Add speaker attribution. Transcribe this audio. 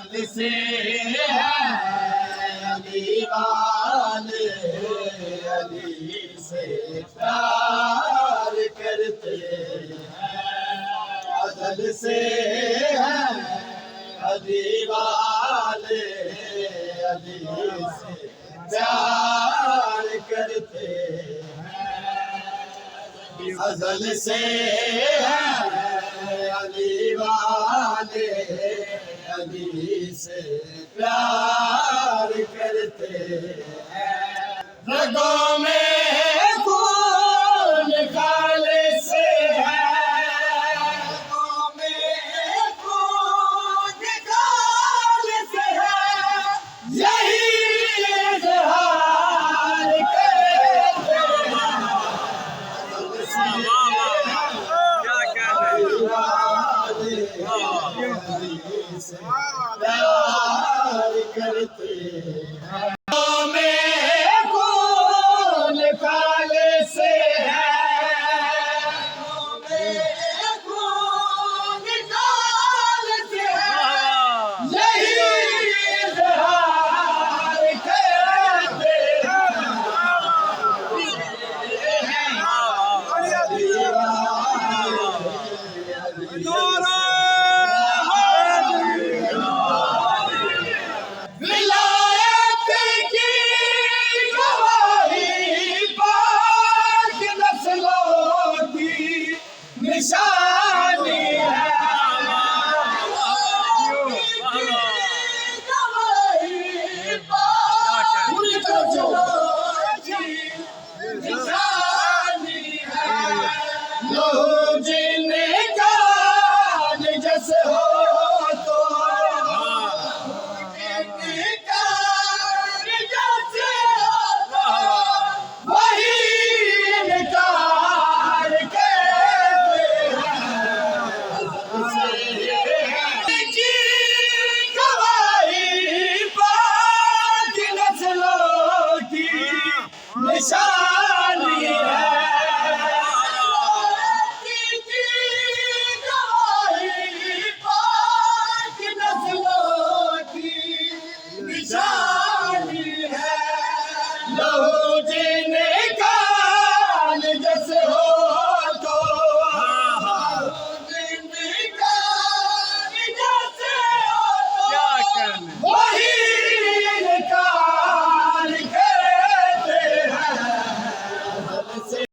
Speaker 1: से है अली वाले, अली से प्यार करते हैं। अजल से है अली वाले, अली से प्यार करते हैं। अजल से है अली वाले, अली से प्यार करते हैं। रगों में खून काले से है, रगों में खून काले से है, यही इज़हार करते हैं। प्यार करते हैं। में खून काले से है, में खून काले से है, यही इज़हार करते निशानी है। निशानी है लो जिनका निजस हो तो, जिनका निजस हो तो वही इनकार करते हैं।